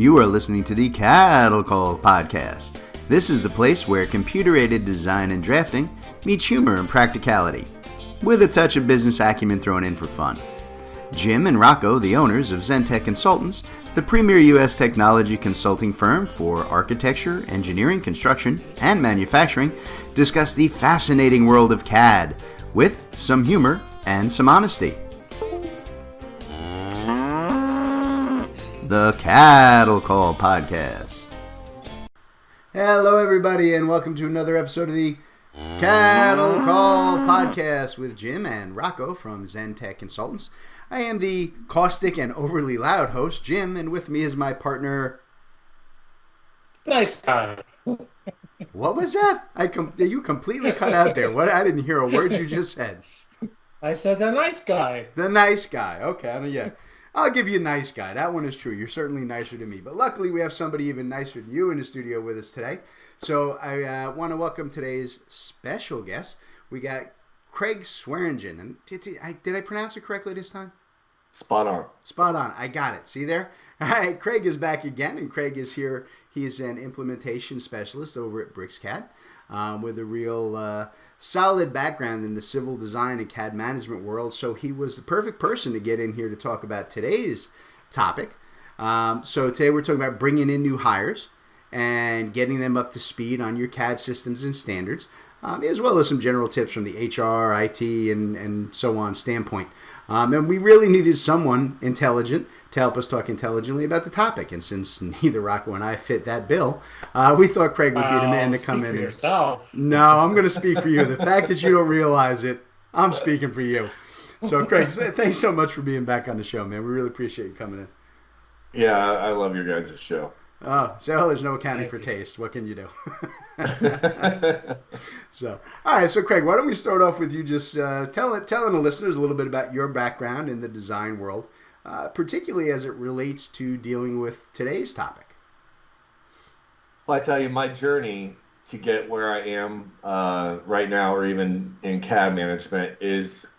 You are listening to the Cattle Call Podcast. This is the place where computer-aided design and drafting meets humor and practicality, with a touch of business acumen thrown in for fun. Jim and Rocco, the owners of Zentech Consultants, the premier U.S. technology consulting firm for architecture, engineering, construction, and manufacturing, discuss the fascinating world of CAD with some humor and some honesty. The Cattle Call Podcast. Hello, everybody, and welcome to another episode of the Cattle Call Podcast with Jim and Rocco from Zentech Consultants. I am the caustic and overly loud host, Jim, and with me is my partner... Nice guy. What was that? You completely cut out there. What? I didn't hear a word you just said. I said the nice guy. The nice guy. Okay, yeah. I'll give you a nice guy. That one is true. You're certainly nicer to me. But luckily, we have somebody even nicer than you in the studio with us today. So I want to welcome today's special guest. We got Craig Swearingen. And did I pronounce it correctly this time? Spot on. Spot on. I got it. See there? All right. Craig is back again, and Craig is here. He is an implementation specialist over at Bricsys with a real solid background in the civil design and CAD management world. So he was the perfect person to get in here to talk about today's topic. So today we're talking about bringing in new hires and getting them up to speed on your CAD systems and standards, as well as some general tips from the HR, IT, and so on standpoint. And we really needed someone intelligent to help us talk intelligently about the topic. And since neither Rocco and I fit that bill, we thought Craig would be the man to come in. Yourself. No, I'm going to speak for you. The fact that you don't realize it, I'm speaking for you. So, Craig, thanks so much for being back on the show, man. We really appreciate you coming in. Yeah, I love your guys' show. Oh, so there's no accounting for taste. What can you do? So, all right. So, Craig, why don't we start off with you just telling the listeners a little bit about your background in the design world, particularly as it relates to dealing with today's topic. Well, I tell you, my journey to get where I am right now, or even in CAD management,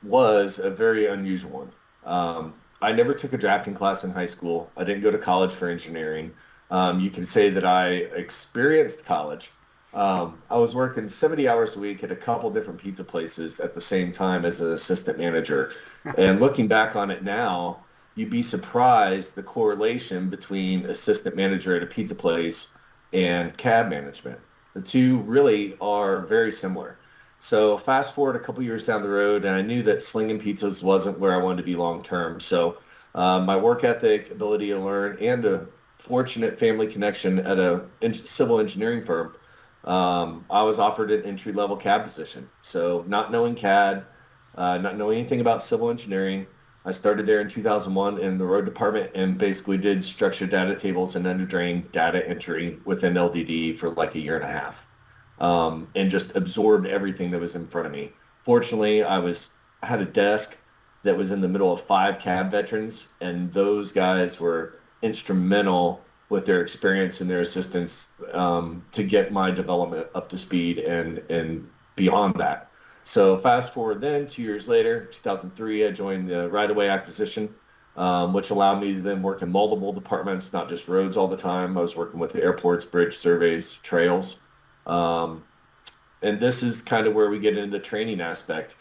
was a very unusual one. I never took a drafting class in high school. I didn't go to college for engineering. You can say that I experienced college. I was working 70 hours a week at a couple different pizza places at the same time as an assistant manager. And looking back on it now, you'd be surprised the correlation between assistant manager at a pizza place and CAD management. The two really are very similar. So fast forward a couple years down the road, and I knew that slinging pizzas wasn't where I wanted to be long term. So my work ethic, ability to learn, and a fortunate family connection at a civil engineering firm, I was offered an entry-level CAD position. So not knowing CAD, not knowing anything about civil engineering, I started there in 2001 in the road department and basically did structured data tables and under-drain data entry within LDD for like a year and a half, and just absorbed everything that was in front of me. Fortunately, I had a desk that was in the middle of 5 CAD veterans, and those guys were instrumental with their experience and their assistance to get my development up to speed and beyond that. So fast forward then, 2 years later, 2003, I joined the right-of-way acquisition, which allowed me to then work in multiple departments, not just roads all the time. I was working with the airports, bridge surveys, trails. And this is kind of where we get into the training aspect.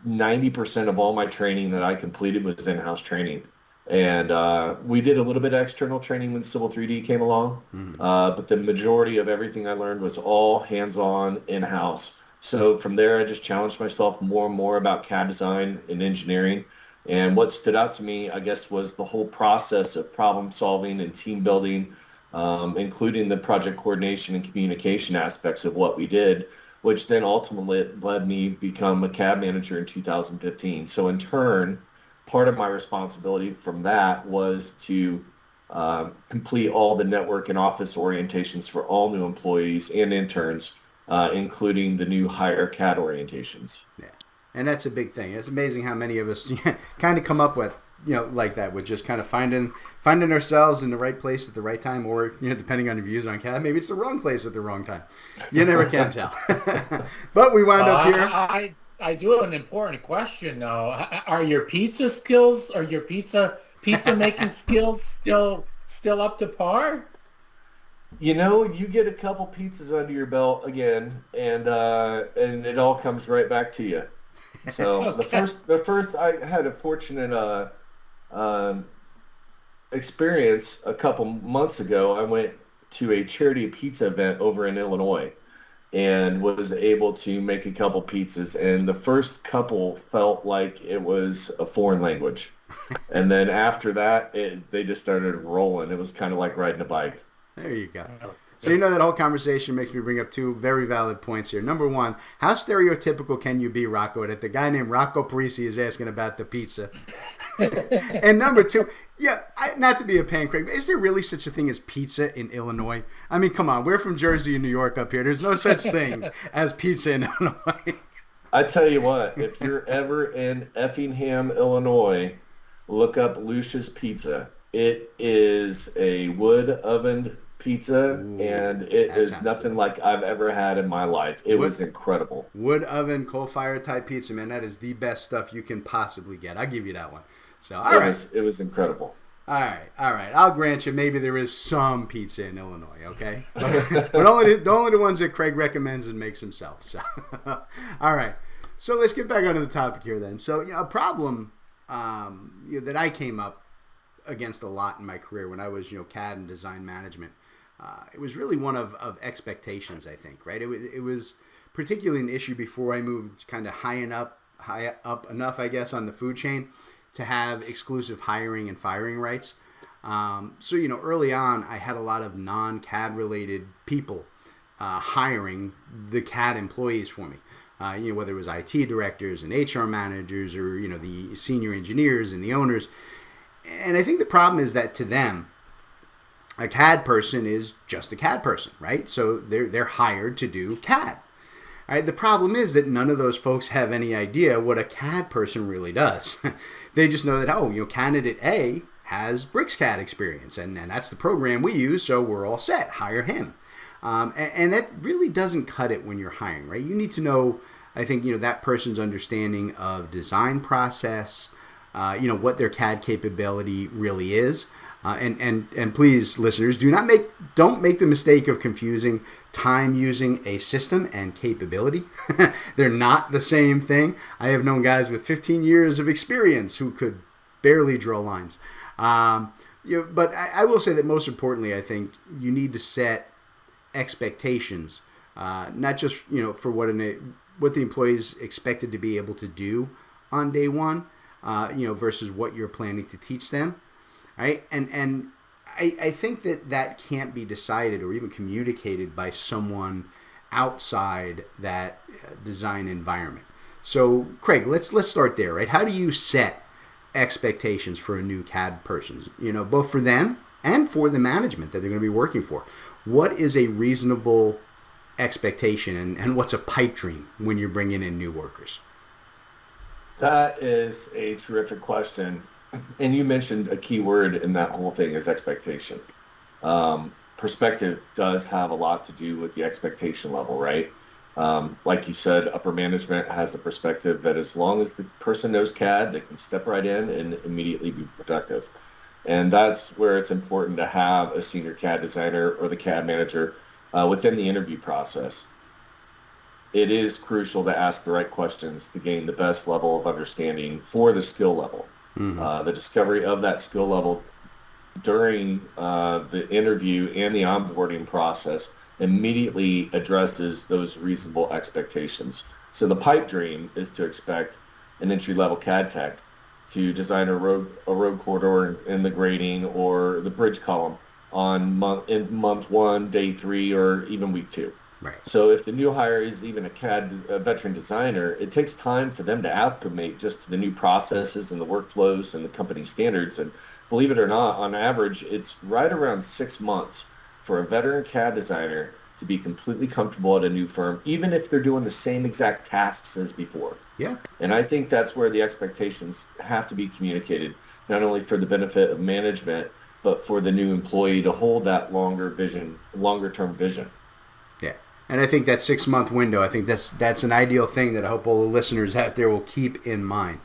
90% of all my training that I completed was in-house training. And we did a little bit of external training when Civil 3D came along, but the majority of everything I learned was all hands-on, in-house. So from there, I just challenged myself more and more about CAD design and engineering. And what stood out to me, I guess, was the whole process of problem solving and team building, including the project coordination and communication aspects of what we did, which then ultimately led me to become a CAD manager in 2015. So in turn, part of my responsibility from that was to complete all the network and office orientations for all new employees and interns, including the new hire CAD orientations. Yeah, and that's a big thing. It's amazing how many of us kind of come up with, like that, with just kind of finding ourselves in the right place at the right time, or, depending on your views on CAD, maybe it's the wrong place at the wrong time. You never can tell. But we wound up here. I do have an important question, though. Are your pizza skills, or your pizza making skills still Still up to par? You get a couple pizzas under your belt again, and it all comes right back to you. So Okay. the first I had a fortunate experience a couple months ago. I went to a charity pizza event over in Illinois and was able to make a couple pizzas. And the first couple felt like it was a foreign language. And then after that, they just started rolling. It was kind of like riding a bike. There you go. Oh, So that whole conversation makes me bring up two very valid points here. Number one, how stereotypical can you be, Rocco, that the guy named Rocco Parisi is asking about the pizza? And number two, not to be a pain, Craig, but is there really such a thing as pizza in Illinois? I mean, come on, we're from Jersey and New York up here. There's no such thing as pizza in Illinois. I tell you what, if you're ever in Effingham, Illinois, look up Lucia's Pizza. It is a wood oven pizza, and it is nothing good. like I've ever had in my life. It was incredible. Wood oven, coal fire type pizza, man. That is the best stuff you can possibly get. I'll give you that one. So, all right. It was incredible. All right. I'll grant you maybe there is some pizza in Illinois, okay? But only the ones that Craig recommends and makes himself. So, all right. So let's get back onto the topic here then. So, a problem that I came up against a lot in my career when I was, CAD and design management. It was really one of expectations, I think, right? It was particularly an issue before I moved kind of high up enough, I guess, on the food chain to have exclusive hiring and firing rights. So, early on, I had a lot of non-CAD related people hiring the CAD employees for me. Whether it was IT directors and HR managers or, the senior engineers and the owners. And I think the problem is that to them, a CAD person is just a CAD person, right? So they're hired to do CAD. All right, the problem is that none of those folks have any idea what a CAD person really does. They just know that, candidate A has Bricsys experience, and that's the program we use, so we're all set. Hire him. And that really doesn't cut it when you're hiring, right? You need to know, I think, that person's understanding of design process, what their CAD capability really is. And please, listeners, don't make the mistake of confusing time using a system and capability. They're not the same thing. I have known guys with 15 years of experience who could barely draw lines. But I will say that most importantly, I think you need to set expectations, not just for what the employees expected to be able to do on day one, versus what you're planning to teach them. Right? And I think that can't be decided or even communicated by someone outside that design environment. So, Craig, let's start there, right? How do you set expectations for a new CAD person, both for them and for the management that they're going to be working for? What is a reasonable expectation and what's a pipe dream when you're bringing in new workers? That is a terrific question. And you mentioned a key word in that whole thing is expectation. Perspective does have a lot to do with the expectation level, right? Like you said, upper management has a perspective that as long as the person knows CAD, they can step right in and immediately be productive. And that's where it's important to have a senior CAD designer or the CAD manager within the interview process. It is crucial to ask the right questions to gain the best level of understanding for the skill level. Mm-hmm. The discovery of that skill level during the interview and the onboarding process immediately addresses those reasonable expectations. So the pipe dream is to expect an entry-level CAD tech to design a road corridor in the grading or the bridge column in month 1, day 3, or even week 2. Right. So if the new hire is even a veteran designer, it takes time for them to acclimate just to the new processes and the workflows and the company standards. And believe it or not, on average, it's right around 6 months for a veteran CAD designer to be completely comfortable at a new firm, even if they're doing the same exact tasks as before. Yeah. And I think that's where the expectations have to be communicated, not only for the benefit of management, but for the new employee to hold that longer-term vision. Yeah. And I think that 6 month window, I think that's an ideal thing that I hope all the listeners out there will keep in mind.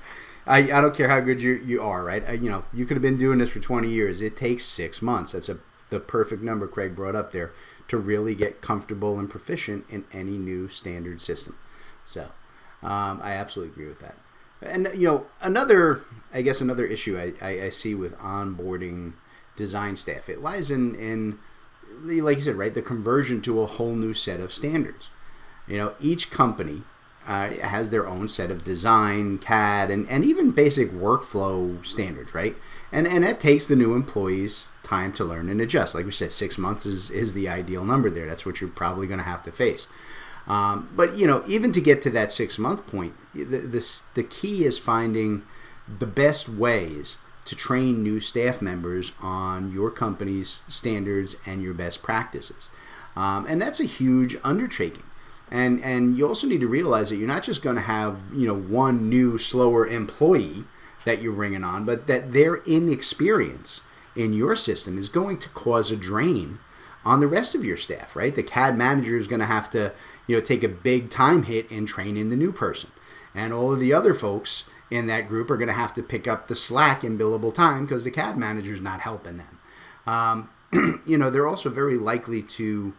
I don't care how good you are, right? You could have been doing this for 20 years. It takes 6 months. That's the perfect number Craig brought up there to really get comfortable and proficient in any new standard system. So I absolutely agree with that. And another issue I see with onboarding design staff, it lies in like you said, right, the conversion to a whole new set of standards. Each company has their own set of design, CAD, and even basic workflow standards, right? And that takes the new employees time to learn and adjust. Like we said, 6 months is the ideal number there. That's what you're probably going to have to face. But even to get to that 6 month point, the key is finding the best ways to train new staff members on your company's standards and your best practices. And that's a huge undertaking. And you also need to realize that you're not just going to have one new, slower employee that you're bringing on, but that their inexperience in your system is going to cause a drain on the rest of your staff, right? The CAD manager is going to have to take a big time hit in training the new person. And all of the other folks in that group are going to have to pick up the slack in billable time because the CAD manager is not helping them. They're also very likely to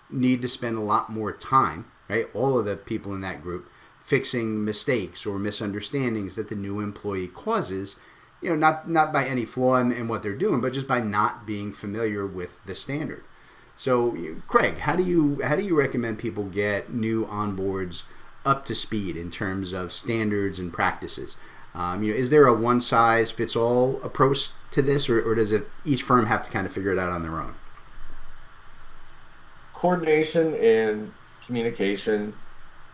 need to spend a lot more time, right? All of the people in that group fixing mistakes or misunderstandings that the new employee causes, not by any flaw in what they're doing, but just by not being familiar with the standard. So, Craig, how do you recommend people get new onboards up to speed in terms of standards and practices? Is there a one-size-fits-all approach to this, or does each firm have to kind of figure it out on their own? Coordination and communication,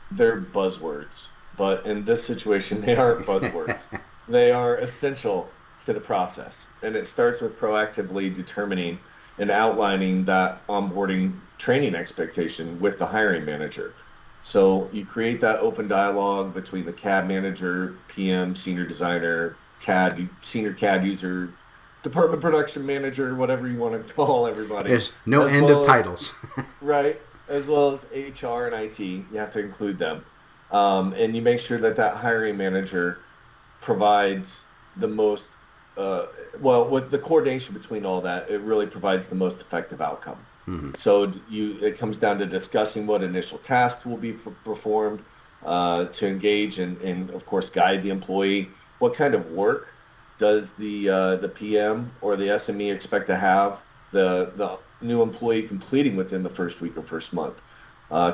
they're buzzwords, but in this situation, they aren't buzzwords. They are essential to the process, and it starts with proactively determining and outlining that onboarding training expectation with the hiring manager. So you create that open dialogue between the CAD manager, PM, senior designer, senior CAD user, department production manager, whatever you want to call everybody. There's no end of titles. Right, as well as HR and IT. You have to include them. And you make sure that hiring manager provides the most, with the coordination between all that, it really provides the most effective outcome. Mm-hmm. So it comes down to discussing what initial tasks will be performed to engage and of course guide the employee. What kind of work does the PM or the SME expect to have the new employee completing within the first week or first month?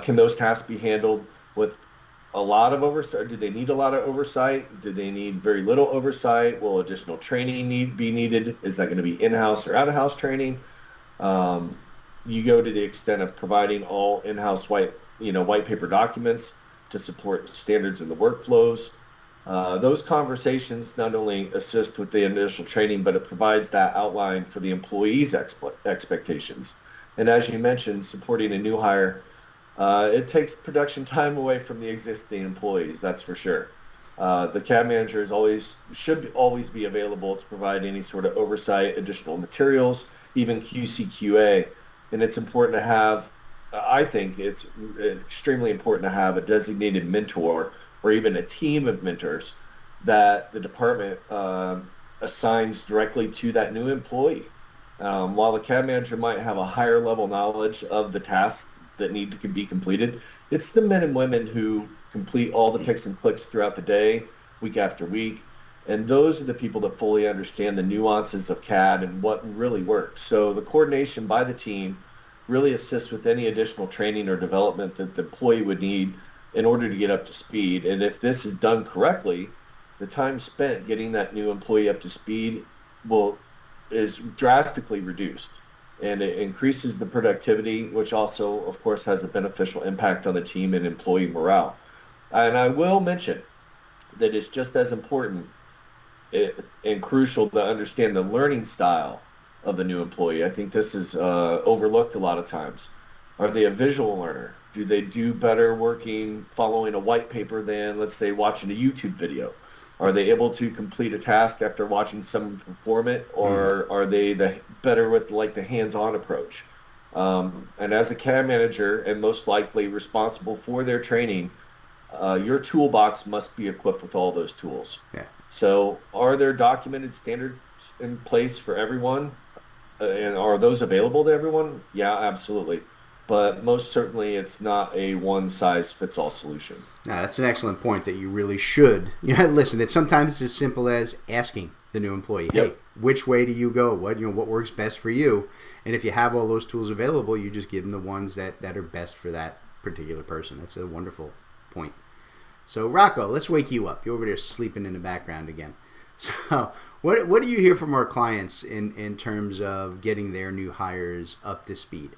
Can those tasks be handled with a lot of oversight? Do they need a lot of oversight? Do they need very little oversight? Will additional training be needed? Is that going to be in-house or out-of-house training? You go to the extent of providing all in-house white paper documents to support standards in the workflows. Those conversations not only assist with the initial training, but it provides that outline for the employee's expectations. And as you mentioned, supporting a new hire, it takes production time away from the existing employees, that's for sure. The CAD manager should always be available to provide any sort of oversight, additional materials, even QC/QA. And it's important to have, I think it's extremely important to have a designated mentor or even a team of mentors that the department assigns directly to that new employee. While the CAD manager might have a higher level knowledge of the tasks that need to be completed, it's the men and women who complete all the picks and clicks throughout the day, week after week. And those are the people that fully understand the nuances of CAD and what really works. So the coordination by the team really assists with any additional training or development that the employee would need in order to get up to speed. And if this is done correctly, the time spent getting that new employee up to speed is drastically reduced. And it increases the productivity, which also, of course, has a beneficial impact on the team and employee morale. And I will mention that it's just as important and crucial to understand the learning style of the new employee. I think this is overlooked a lot of times. Are they a visual learner? Do they do better following a white paper than, let's say, watching a YouTube video? Are they able to complete a task after watching someone perform it, or are they better with the hands-on approach? And as a CAD manager, and most likely responsible for their training, your toolbox must be equipped with all those tools. Yeah. So are there documented standards in place for everyone? And are those available to everyone? Yeah, absolutely. But most certainly it's not a one-size-fits-all solution. Now, that's an excellent point that you really should. Listen, it's sometimes as simple as asking the new employee, hey, Yep. which way do you go? What works best for you? And if you have all those tools available, you just give them the ones that are best for that particular person. That's a wonderful point. So, Rocco, let's wake you up. You're over there sleeping in the background again. So, what do you hear from our clients in terms of getting their new hires up to speed?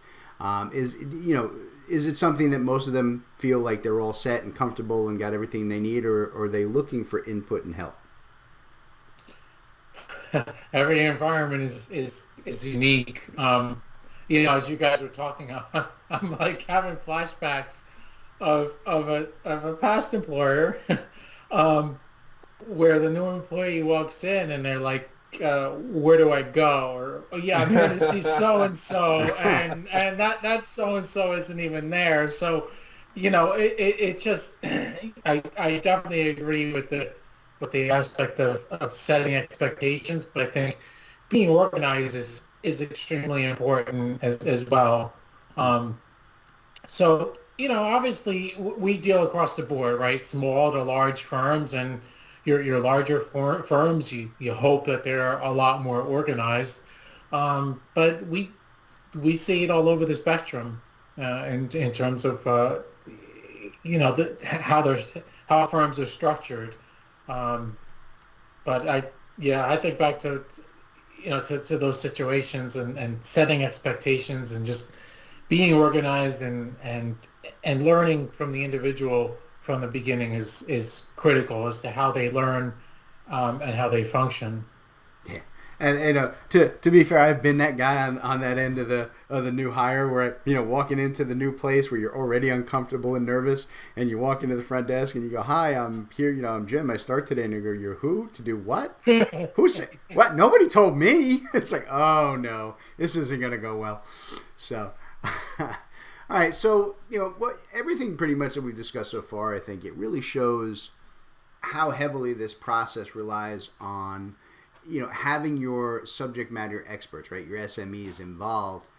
Is it something that most of them feel like they're all set and comfortable and got everything they need, or are they looking for input and help? Every environment is unique. As you guys were talking, I'm like having flashbacks of a past employer, where the new employee walks in and they're like, where do I go? Or, oh yeah, I'm here to see so and so, and that so and so isn't even there. So, it just I definitely agree with the aspect of setting expectations, but I think being organized is extremely important as well. So, obviously we deal across the board, right? Small to large firms, and your larger firms, you hope that they're a lot more organized. But we see it all over the spectrum, in terms of how firms are structured. But I think back to those situations and setting expectations and just being organized and learning from the individual from the beginning is critical as to how they learn, and how they function. Yeah, and to be fair, I've been that guy on that end of the new hire, where walking into the new place where you're already uncomfortable and nervous, and you walk into the front desk and you go, "Hi, I'm here. I'm Jim. I start today." And you go, "You're who? To do what? Who said what? Nobody told me." It's like, oh no, this isn't gonna go well. So. All right, so everything pretty much that we've discussed so far, I think it really shows how heavily this process relies on, having your subject matter experts, right, your SMEs involved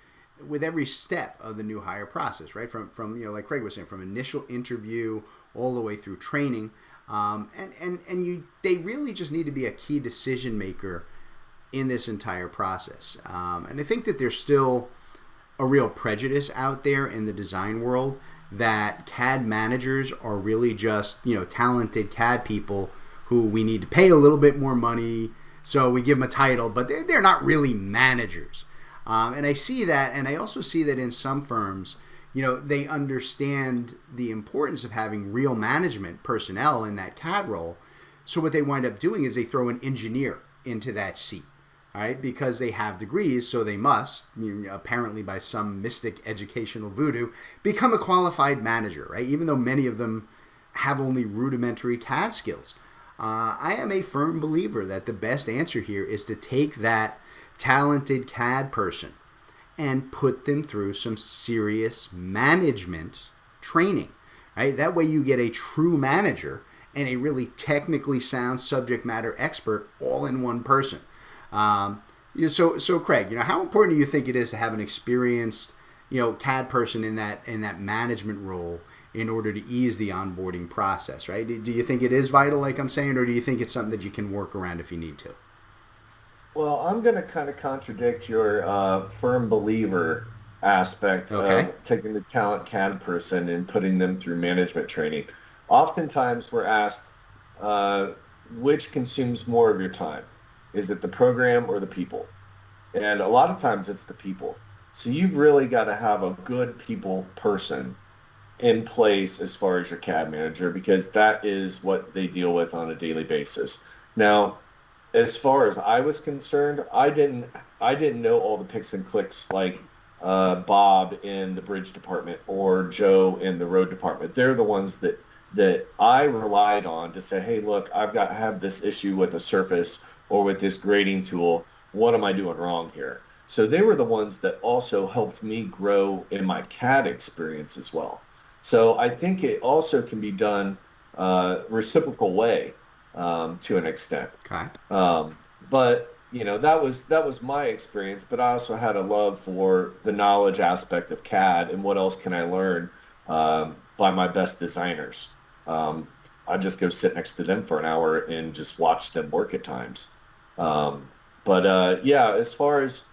with every step of the new hire process, right, from like Craig was saying, from initial interview all the way through training, they really just need to be a key decision maker in this entire process, and I think that there's still a real prejudice out there in the design world that CAD managers are really just, talented CAD people who we need to pay a little bit more money, so we give them a title, but they're not really managers. And I see that, and I also see that in some firms, they understand the importance of having real management personnel in that CAD role. So what they wind up doing is they throw an engineer into that seat. All right, because they have degrees, so they must, apparently by some mystic educational voodoo, become a qualified manager, right? Even though many of them have only rudimentary CAD skills. I am a firm believer that the best answer here is to take that talented CAD person and put them through some serious management training, right? That way you get a true manager and a really technically sound subject matter expert all in one person. So Craig, how important do you think it is to have an experienced, CAD person in that management role in order to ease the onboarding process, right? Do you think it is vital, like I'm saying, or do you think it's something that you can work around if you need to? Well, I'm going to kind of contradict your firm believer aspect of taking the talent CAD person and putting them through management training. Oftentimes we're asked, which consumes more of your time? Is it the program or the people? And a lot of times it's the people. So you've really got to have a good people person in place as far as your CAD manager, because that is what they deal with on a daily basis. Now, as far as I was concerned, I didn't know all the picks and clicks like Bob in the bridge department or Joe in the road department. They're the ones that I relied on to say, hey, look, I have this issue with a surface or with this grading tool. What am I doing wrong here? So they were the ones that also helped me grow in my CAD experience as well. So I think it also can be done reciprocal way. to an extent. Okay. But that was my experience. But I also had a love for the knowledge aspect of CAD and what else can I learn by my best designers. I just go sit next to them for an hour and just watch them work at times. Yeah, as far as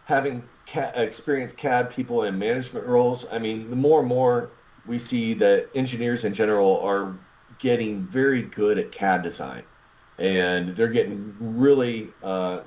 having experienced CAD people in management roles, I mean, the more and more we see that engineers in general are getting very good at CAD design. And they're getting really,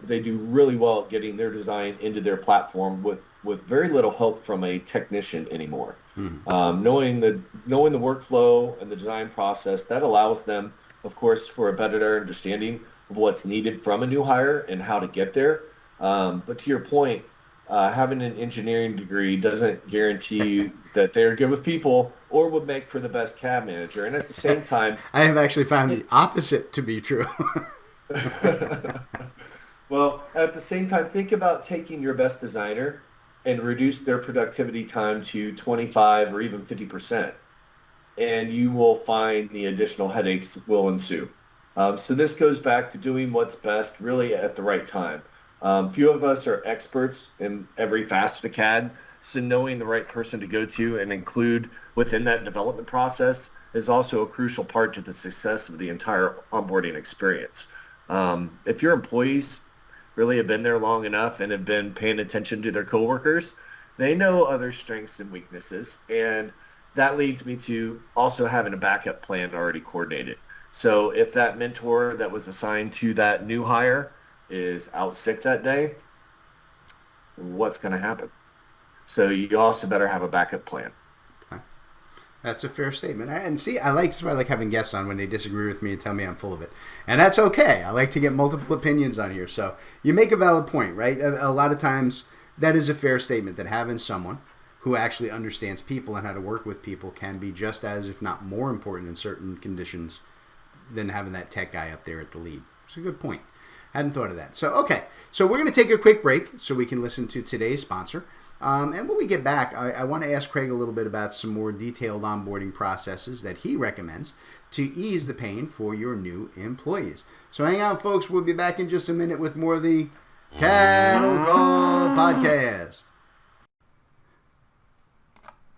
they do really well at getting their design into their platform with very little help from a technician anymore. Knowing the workflow and the design process, that allows them, of course, for a better understanding of what's needed from a new hire and how to get there. But to your point, having an engineering degree doesn't guarantee you that they're good with people or would make for the best CAD manager. And at the same time, I have actually found the opposite to be true. Well, at the same time, think about taking your best designer and reduce their productivity time to 25 or even 50%. And you will find the additional headaches will ensue. So this goes back to doing what's best really at the right time. Few of us are experts in every facet of CAD, so knowing the right person to go to and include within that development process is also a crucial part to the success of the entire onboarding experience. If your employees really have been there long enough and have been paying attention to their coworkers, they know other strengths and weaknesses, and that leads me to also having a backup plan already coordinated. So if that mentor that was assigned to that new hire is out sick that day, what's going to happen? So you also better have a backup plan. Okay. That's a fair statement. And see, that's why I like having guests on when they disagree with me and tell me I'm full of it. And that's okay. I like to get multiple opinions on here. So you make a valid point, right? A lot of times that is a fair statement, that having someone who actually understands people and how to work with people can be just as, if not more important in certain conditions than having that tech guy up there at the lead. It's a good point. Hadn't thought of that. So, okay. So we're going to take a quick break so we can listen to today's sponsor. And when we get back, I want to ask Craig a little bit about some more detailed onboarding processes that he recommends to ease the pain for your new employees. So hang on, folks. We'll be back in just a minute with more of the Cattle Call Podcast.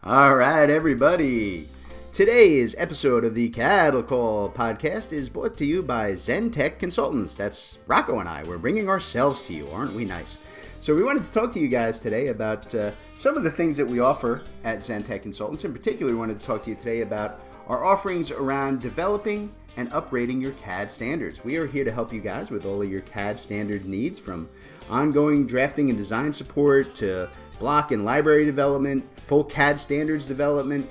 All right, everybody. Today's episode of the Cattle Call Podcast is brought to you by Zentech Consultants. That's Rocco and I. We're bringing ourselves to you. Aren't we nice? So we wanted to talk to you guys today about some of the things that we offer at Zentech Consultants. In particular, we wanted to talk to you today about our offerings around developing and upgrading your CAD standards. We are here to help you guys with all of your CAD standard needs, from ongoing drafting and design support to block and library development, full CAD standards development,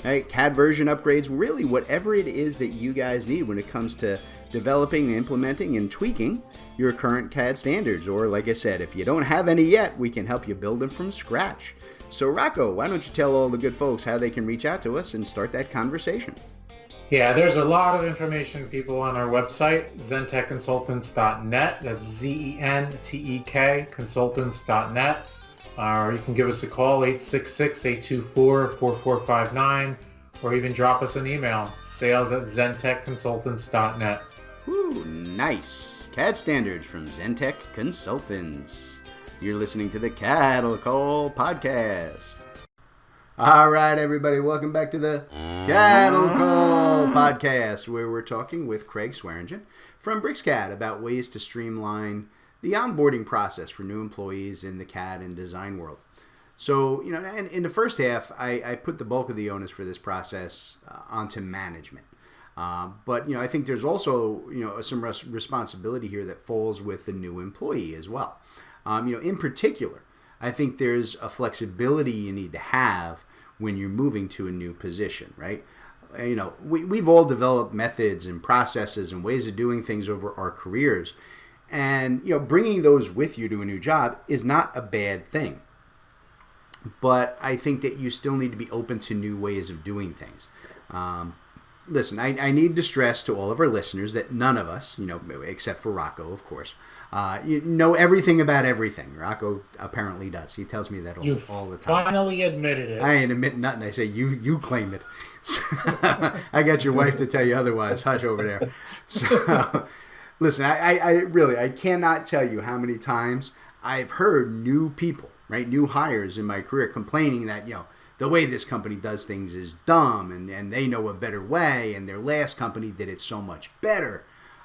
right, CAD version upgrades, really whatever it is that you guys need when it comes to developing, implementing, and tweaking your current CAD standards. Or like I said, if you don't have any yet, we can help you build them from scratch. So Rocco, why don't you tell all the good folks how they can reach out to us and start that conversation? Yeah, there's a lot of information, people, on our website, zentechconsultants.net. That's ZENTEK consultants.net. Or you can give us a call, 866-824-4459, or even drop us an email, sales@zentechconsultants.net. Ooh, nice. CAD standards from Zentech Consultants. You're listening to the Cattle Call Podcast. All right, everybody, welcome back to the Cattle Call Podcast, where we're talking with Craig Swearingen from Bricsys about ways to streamline the onboarding process for new employees in the CAD and design world. So, and in the first half, I put the bulk of the onus for this process onto management. But, I think there's also, some responsibility here that falls with the new employee as well. In particular, I think there's a flexibility you need to have when you're moving to a new position, right? We've all developed methods and processes and ways of doing things over our careers. And, bringing those with you to a new job is not a bad thing. But I think that you still need to be open to new ways of doing things. listen, I need to stress to all of our listeners that none of us, except for Rocco, of course, know everything about everything. Rocco apparently does. He tells me that all the time. Finally admitted it. I ain't admit nothing. I say, you claim it. I got your wife to tell you otherwise. Hush over there. So, listen, I cannot tell you how many times I've heard new people, right, new hires in my career complaining that, the way this company does things is dumb and they know a better way and their last company did it so much better.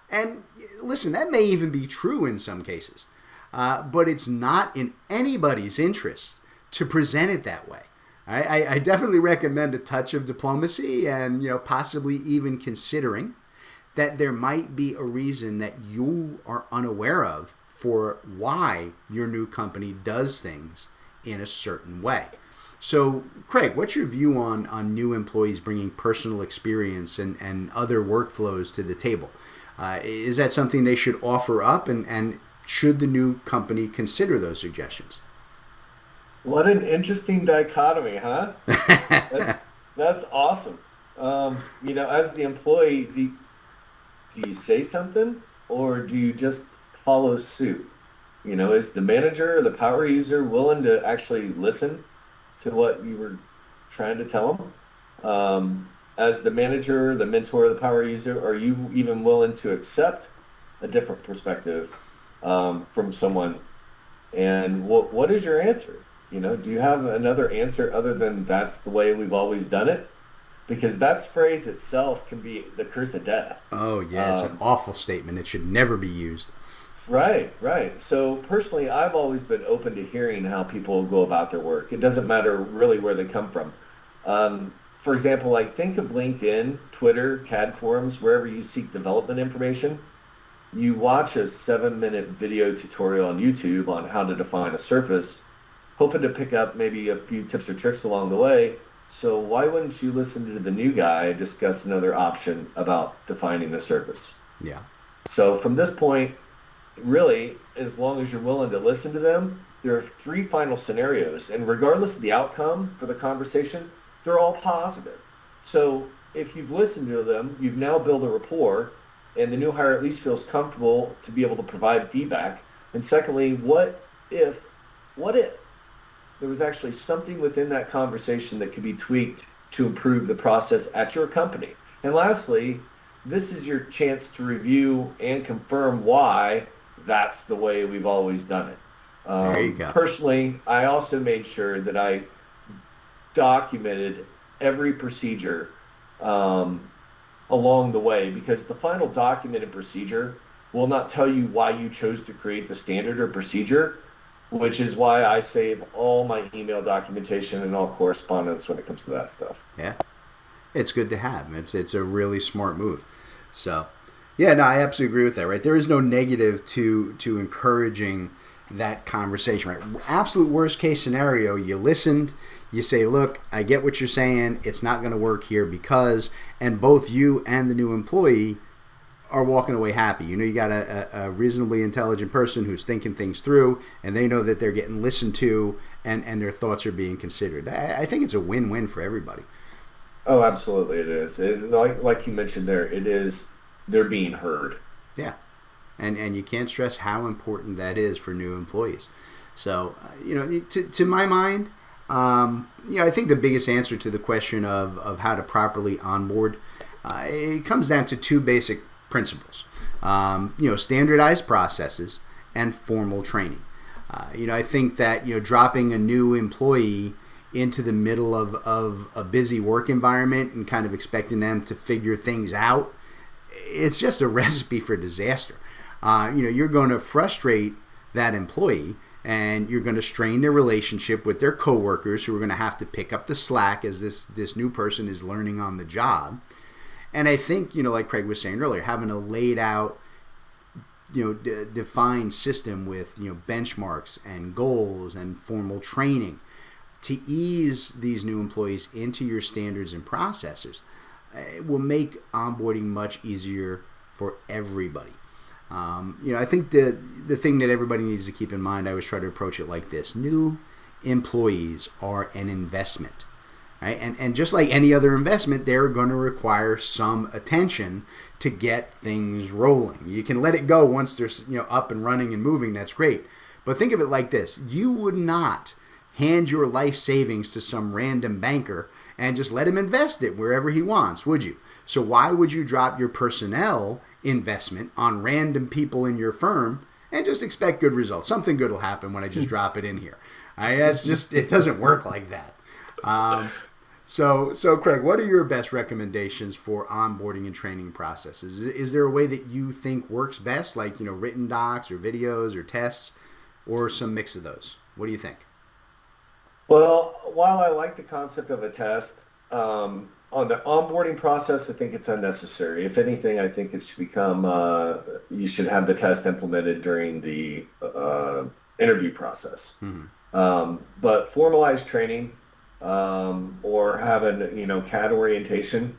And listen, that may even be true in some cases, but it's not in anybody's interest to present it that way. I definitely recommend a touch of diplomacy and, possibly even considering that there might be a reason that you are unaware of for why your new company does things in a certain way. So, Craig, what's your view on new employees bringing personal experience and other workflows to the table? Is that something they should offer up, and should the new company consider those suggestions? What an interesting dichotomy, huh? That's awesome. As the employee, do you say something or do you just follow suit? Is the manager or the power user willing to actually listen to what you were trying to tell them? As the manager, the mentor, the power user, are you even willing to accept a different perspective from someone? And what is your answer? Do you have another answer other than that's the way we've always done it? Because that phrase itself can be the curse of death. Oh, yeah, it's an awful statement. It should never be used. Right. So personally, I've always been open to hearing how people go about their work. It doesn't matter really where they come from. For example, think of LinkedIn, Twitter, CAD forums, wherever you seek development information. You watch a 7-minute video tutorial on YouTube on how to define a surface, hoping to pick up maybe a few tips or tricks along the way. So why wouldn't you listen to the new guy discuss another option about defining the surface? Yeah. So from this point, really, as long as you're willing to listen to them, there are 3 final scenarios. And regardless of the outcome for the conversation, they're all positive. So if you've listened to them, you've now built a rapport, and the new hire at least feels comfortable to be able to provide feedback. And secondly, what if there was actually something within that conversation that could be tweaked to improve the process at your company? And lastly, this is your chance to review and confirm why that's the way we've always done it. There you go. Personally, I also made sure that I documented every procedure along the way, because the final documented procedure will not tell you why you chose to create the standard or procedure, which is why I save all my email documentation and all correspondence when it comes to that stuff. Yeah, it's good to have. It's a really smart move. So, yeah, no, I absolutely agree with that, right? There is no negative to encouraging that conversation, right? Absolute worst case scenario, you listened, you say, look, I get what you're saying, it's not going to work here because, and both you and the new employee are walking away happy. You got a reasonably intelligent person who's thinking things through, and they know that they're getting listened to, and their thoughts are being considered. I think it's a win-win for everybody. Oh, absolutely it is. Like you mentioned there, they're being heard. Yeah. And you can't stress how important that is for new employees. So, to my mind, I think the biggest answer to the question of how to properly onboard, it comes down to 2 basic principles. Standardized processes and formal training. I think that, dropping a new employee into the middle of a busy work environment and kind of expecting them to figure things out, it's just a recipe for disaster. You're going to frustrate that employee, and you're going to strain their relationship with their coworkers who are going to have to pick up the slack as this new person is learning on the job. And I think, like Craig was saying earlier, having a laid out, defined system with, benchmarks and goals and formal training to ease these new employees into your standards and processes, it will make onboarding much easier for everybody. I think the thing that everybody needs to keep in mind, I always try to approach it like this: new employees are an investment. right? And just like any other investment, they're going to require some attention to get things rolling. You can let it go once they're up and running and moving. That's great. But think of it like this. You would not hand your life savings to some random banker and just let him invest it wherever he wants, would you? So why would you drop your personnel investment on random people in your firm and just expect good results? Something good will happen when I just drop it in here. That's just, it doesn't work like that. So Craig, what are your best recommendations for onboarding and training processes? Is there a way that you think works best, like, written docs or videos or tests, or some mix of those? What do you think? Well, while I like the concept of a test, on the onboarding process, I think it's unnecessary. If anything, I think it should become, you should have the test implemented during the interview process. Mm-hmm. But formalized training or having, CAD orientation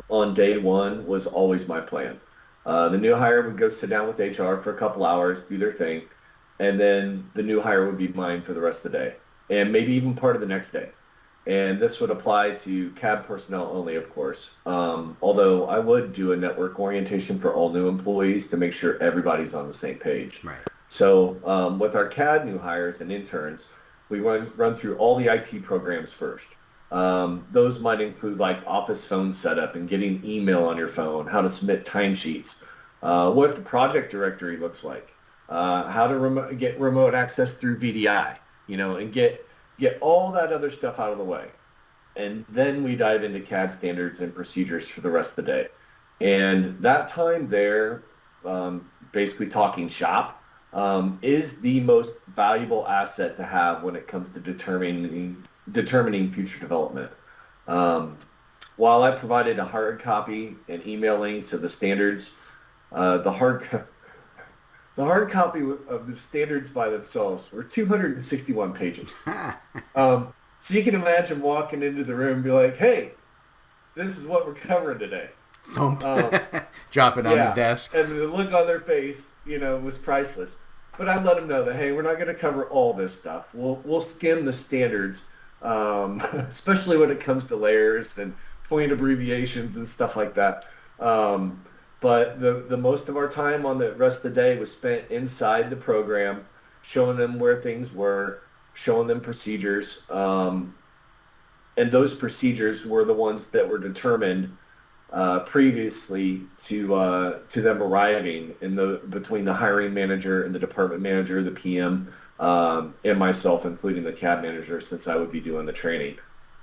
on day one was always my plan. The new hire would go sit down with HR for a couple hours, do their thing, and then the new hire would be mine for the rest of the day, and maybe even part of the next day. And this would apply to CAB personnel only, of course, although I would do a network orientation for all new employees to make sure everybody's on the same page. Right. So with our CAD new hires and interns, we run through all the IT programs first. Those might include like office phone setup and getting email on your phone, how to submit timesheets, what the project directory looks like, how to get remote access through VDI, and get all that other stuff out of the way. And then we dive into CAD standards and procedures for the rest of the day. And that time there, basically talking shop, is the most valuable asset to have when it comes to determining future development. While I provided a hard copy and email links of the standards, the hard copy of the standards by themselves were 261 pages. So you can imagine walking into the room and be like, hey, this is what we're covering today. Thump. Drop it on the desk. And the look on their face, was priceless. But I let them know that, hey, we're not going to cover all this stuff. We'll skim the standards, especially when it comes to layers and point abbreviations and stuff like that. But the most of our time on the rest of the day was spent inside the program, showing them where things were, showing them procedures. And those procedures were the ones that were determined previously to them arriving between the hiring manager and the department manager, the PM, and myself, including the CAB manager, since I would be doing the training.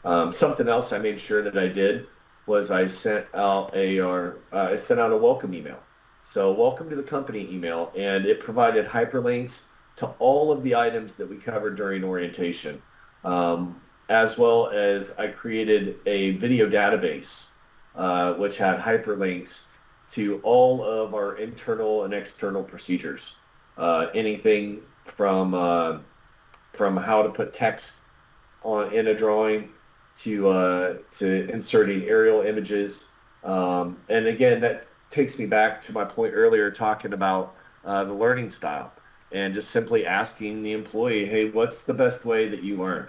Something else I made sure that I did was I sent out a welcome email. So welcome to the company email, and it provided hyperlinks to all of the items that we covered during orientation, as well as I created a video database, which had hyperlinks to all of our internal and external procedures, anything from how to put text in a drawing to inserting aerial images. And again, that takes me back to my point earlier talking about the learning style and just simply asking the employee, hey, what's the best way that you learn?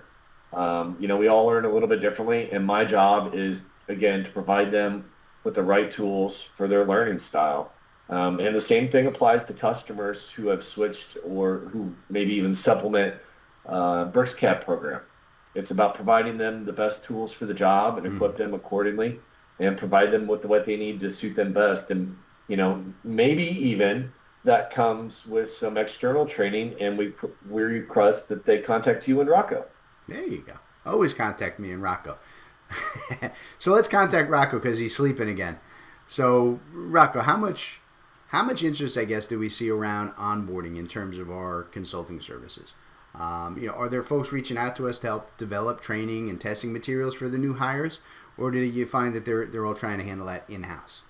We all learn a little bit differently, and my job is, again, to provide them with the right tools for their learning style. And the same thing applies to customers who have switched or who maybe even supplement Bricsys program. It's about providing them the best tools for the job and equip them accordingly and provide them with what they need to suit them best. And, maybe even that comes with some external training, and we request that they contact you and Rocco. There you go. Always contact me and Rocco. So let's contact Rocco because he's sleeping again. So Rocco, how much interest, I guess, do we see around onboarding in terms of our consulting services? Are there folks reaching out to us to help develop training and testing materials for the new hires, or do you find that they're all trying to handle that in-house?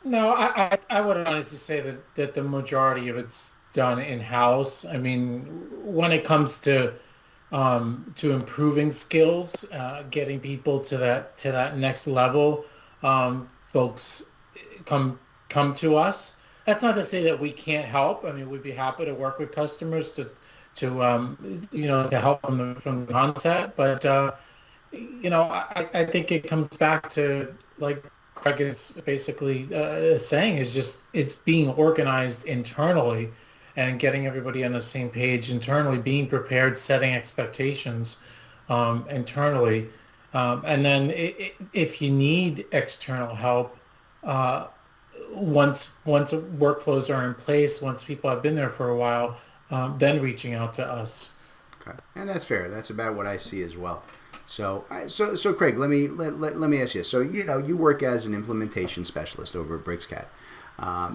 No, I would honestly say that the majority of it's done in-house. I mean, when it comes to improving skills, getting people to that next level, folks come to us. That's not to say that we can't help. I mean, we'd be happy to work with customers to help them from the onset. But I think it comes back to, like Craig is basically saying, is just it's being organized internally and getting everybody on the same page internally, being prepared, setting expectations internally. And then if you need external help, uh, once workflows are in place, once people have been there for a while, then reaching out to us. Okay, and that's fair. That's about what I see as well. So Craig, let me ask you. So you work as an implementation specialist over at Bricsys.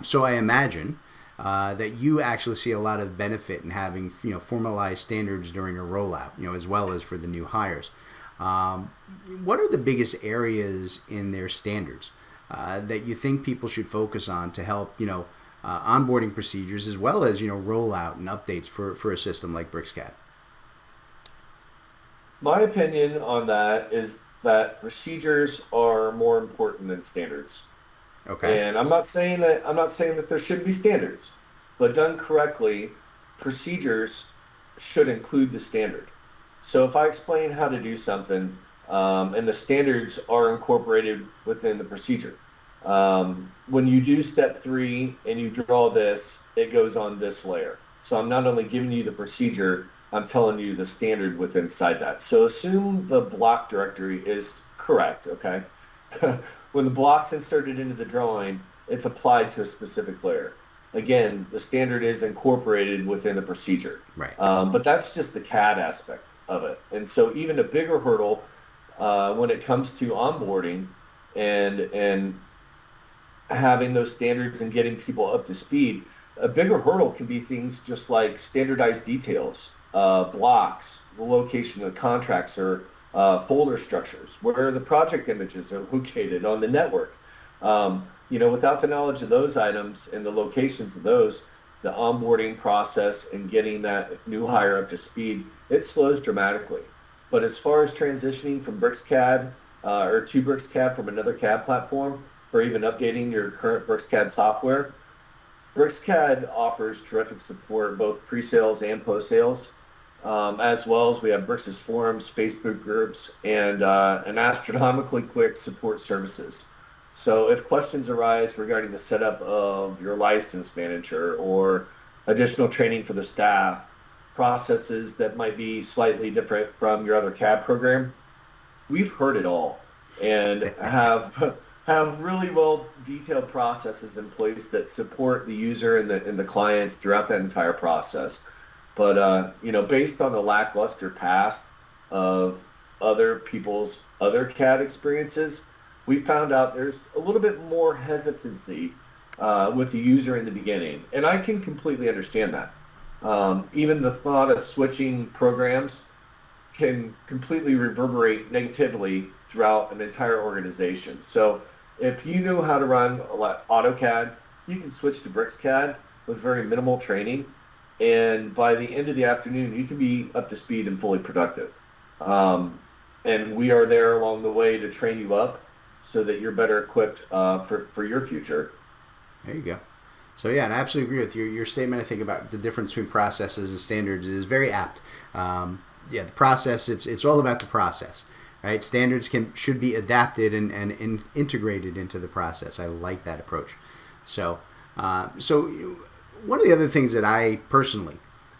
So I imagine that you actually see a lot of benefit in having formalized standards during a rollout, as well as for the new hires. What are the biggest areas in their standards that you think people should focus on to help onboarding procedures as well as rollout and updates for a system like Bricsys? My opinion on that is that procedures are more important than standards. Okay. And I'm not saying that there shouldn't be standards, but done correctly, procedures should include the standard. So if I explain how to do something, and the standards are incorporated within the procedure, when you do step 3 and you draw this, it goes on this layer. So I'm not only giving you the procedure, I'm telling you the standard within inside that. So assume the block directory is correct, okay? When the block's inserted into the drawing, it's applied to a specific layer. Again, the standard is incorporated within the procedure. Right. But that's just the CAD aspect of it. And so even a bigger hurdle when it comes to onboarding and having those standards and getting people up to speed, a bigger hurdle can be things just like standardized details, blocks, the location of the contracts, or folder structures, where the project images are located on the network. Without the knowledge of those items and the locations of those, the onboarding process and getting that new hire up to speed, it slows dramatically. But as far as transitioning from Bricsys or to Bricsys from another CAD platform, or even updating your current Bricsys software, Bricsys offers terrific support, both pre-sales and post-sales. As well as we have Bricsys forums, Facebook groups, and astronomically quick support services. So if questions arise regarding the setup of your license manager or additional training for the staff, processes that might be slightly different from your other CAD program, we've heard it all and have really well detailed processes in place that support the user and the clients throughout that entire process. But, based on the lackluster past of other people's other CAD experiences, we found out there's a little bit more hesitancy with the user in the beginning. And I can completely understand that. Even the thought of switching programs can completely reverberate negatively throughout an entire organization. So if you know how to run AutoCAD, you can switch to Bricsys with very minimal training. And by the end of the afternoon, you can be up to speed and fully productive. And we are there along the way to train you up so that you're better equipped for your future. There you go. So yeah, and I absolutely agree with your statement. I think about the difference between processes and standards is very apt. The process, it's all about the process, right? Standards should be adapted and integrated into the process. I like that approach. So one of the other things that I personally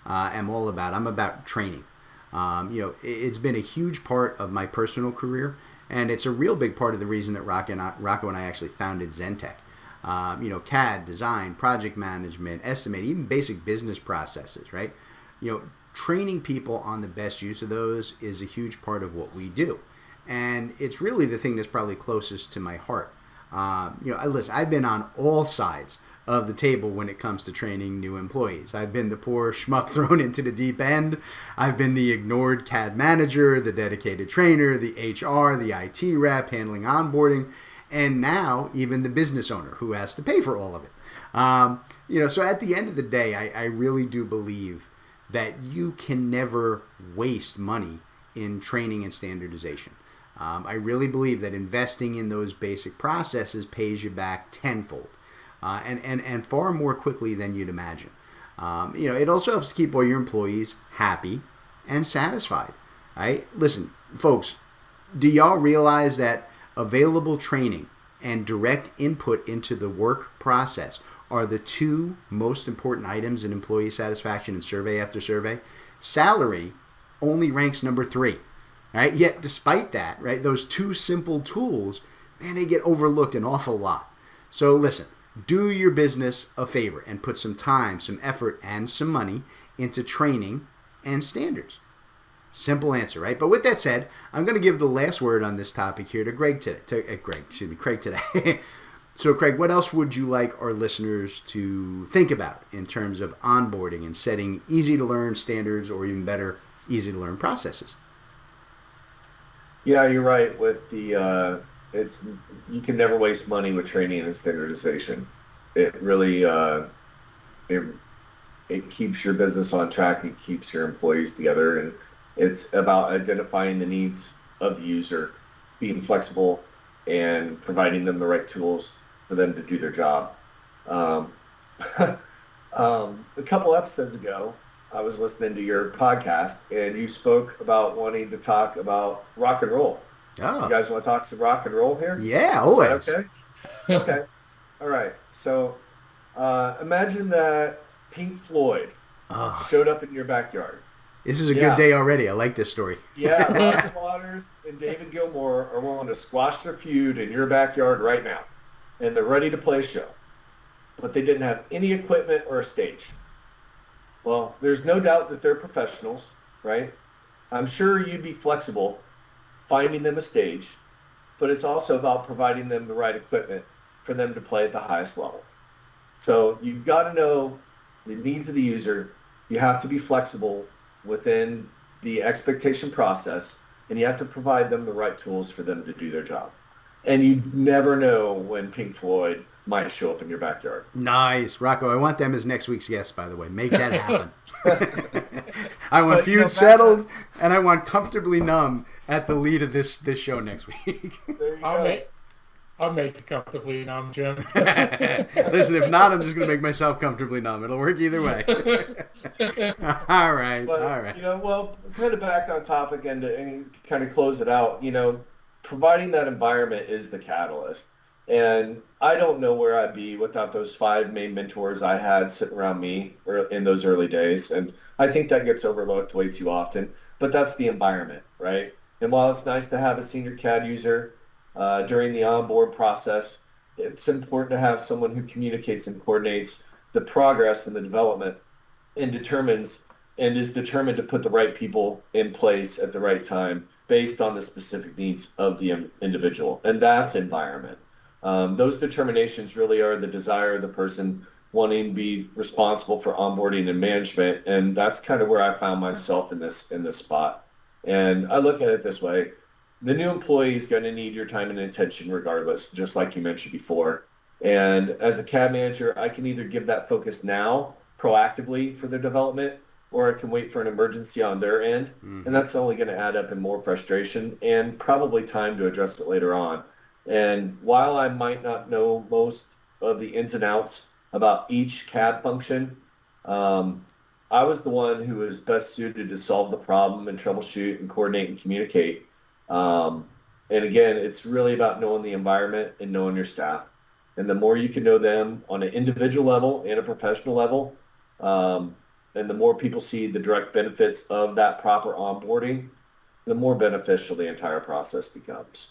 am all about, I'm about training. It's been a huge part of my personal career, and it's a real big part of the reason that Rocco and I actually founded Zentech. CAD, design, project management, estimate, even basic business processes, right? Training people on the best use of those is a huge part of what we do. And it's really the thing that's probably closest to my heart. Listen, I've been on all sides of the table when it comes to training new employees. I've been the poor schmuck thrown into the deep end. I've been the ignored CAD manager, the dedicated trainer, the HR, the IT rep handling onboarding, and now even the business owner who has to pay for all of it. So at the end of the day, I really do believe that you can never waste money in training and standardization. I really believe that investing in those basic processes pays you back tenfold. And far more quickly than you'd imagine. It also helps to keep all your employees happy and satisfied. Right? Listen, folks, do y'all realize that available training and direct input into the work process are the two most important items in employee satisfaction in survey after survey? Salary only ranks number 3, right? Yet despite that, right, those two simple tools, man, they get overlooked an awful lot. So listen, do your business a favor and put some time, some effort, and some money into training and standards. Simple answer, right? But with that said, I'm going to give the last word on this topic here to Craig today. So, Craig, what else would you like our listeners to think about in terms of onboarding and setting easy-to-learn standards, or even better, easy-to-learn processes? Yeah, you're right. With the you can never waste money with training and standardization. It really it keeps your business on track. It keeps your employees together, and it's about identifying the needs of the user, being flexible, and providing them the right tools for them to do their job. A couple episodes ago, I was listening to your podcast, and you spoke about wanting to talk about rock and roll. Oh. You guys want to talk some rock and roll here? Yeah, always. Okay. Okay. All right. So imagine that Pink Floyd showed up in your backyard. This is a good day already. I like this story. Yeah, Roger Waters and David Gilmour are willing to squash their feud in your backyard right now, and they're ready to play a show. But they didn't have any equipment or a stage. Well, there's no doubt that they're professionals, right? I'm sure you'd be flexible finding them a stage, but it's also about providing them the right equipment for them to play at the highest level. So you've got to know the needs of the user. You have to be flexible within the expectation process, and you have to provide them the right tools for them to do their job. And you never know when Pink Floyd might show up in your backyard. Nice. Rocco, I want them as next week's guests, by the way. Make that happen. I want feud settled, and I want comfortably numb at the lead of this show next week. I'll make it comfortably numb, Jim. Listen, if not, I'm just going to make myself comfortably numb. It'll work either way. All right. Well, kind of back on topic and kind of close it out, providing that environment is the catalyst. And I don't know where I'd be without those 5 main mentors I had sitting around me in those early days. And I think that gets overlooked way too often. But that's the environment, right? And while it's nice to have a senior CAD user during the onboard process, it's important to have someone who communicates and coordinates the progress and the development and is determined to put the right people in place at the right time based on the specific needs of the individual. And that's environment. Those determinations really are the desire of the person wanting to be responsible for onboarding and management, and that's kind of where I found myself in this spot. And I look at it this way: the new employee is going to need your time and attention regardless, just like you mentioned before. And as a CAD manager, I can either give that focus now proactively for their development, or I can wait for an emergency on their end, and that's only going to add up in more frustration and probably time to address it later on. And while I might not know most of the ins and outs about each CAD function, I was the one who was best suited to solve the problem and troubleshoot and coordinate and communicate. And again, it's really about knowing the environment and knowing your staff. And the more you can know them on an individual level and a professional level, and the more people see the direct benefits of that proper onboarding, the more beneficial the entire process becomes.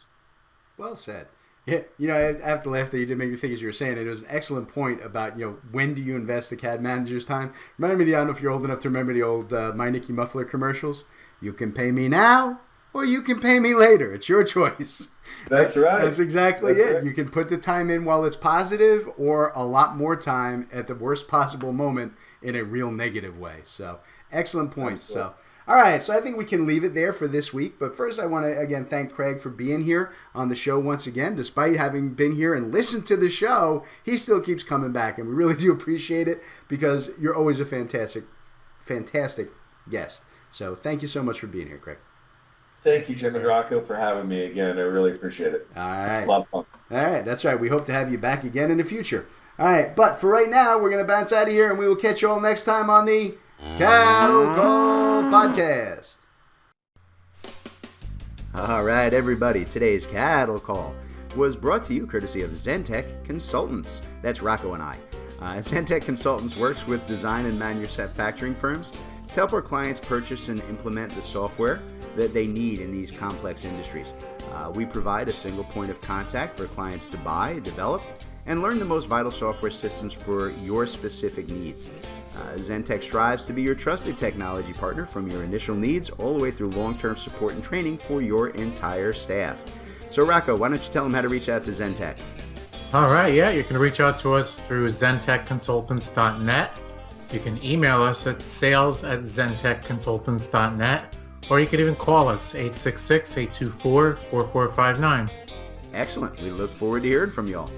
Well said. Yeah, I have to laugh that you did make me think as you were saying it. It was an excellent point about, when do you invest the CAD manager's time? Reminded me, I don't know if you're old enough to remember the old My Nicky Muffler commercials. You can pay me now, or you can pay me later. It's your choice. That's right. That's exactly it. Right. You can put the time in while it's positive, or a lot more time at the worst possible moment in a real negative way. So, excellent point. Absolutely. So, all right, so I think we can leave it there for this week. But first, I want to, again, thank Craig for being here on the show once again. Despite having been here and listened to the show, he still keeps coming back. And we really do appreciate it because you're always a fantastic guest. So thank you so much for being here, Craig. Thank you, Jim and Rocco, for having me again. I really appreciate it. All right. A lot of fun. All right, that's right. We hope to have you back again in the future. All right, but for right now, we're going to bounce out of here, and we will catch you all next time on the Cattle Call Podcast. All right, everybody, today's Cattle Call was brought to you courtesy of Zentech Consultants. That's Rocco and I. Zentech Consultants works with design and manufacturing firms to help our clients purchase and implement the software that they need in these complex industries. We provide a single point of contact for clients to buy, develop, and learn the most vital software systems for your specific needs. Zentech strives to be your trusted technology partner from your initial needs all the way through long-term support and training for your entire staff. So Rocco, why don't you tell them how to reach out to Zentech? All right, yeah, you can reach out to us through zentechconsultants.net. You can email us at sales@zentechconsultants.net, or you can even call us, 866-824-4459. Excellent. We look forward to hearing from y'all.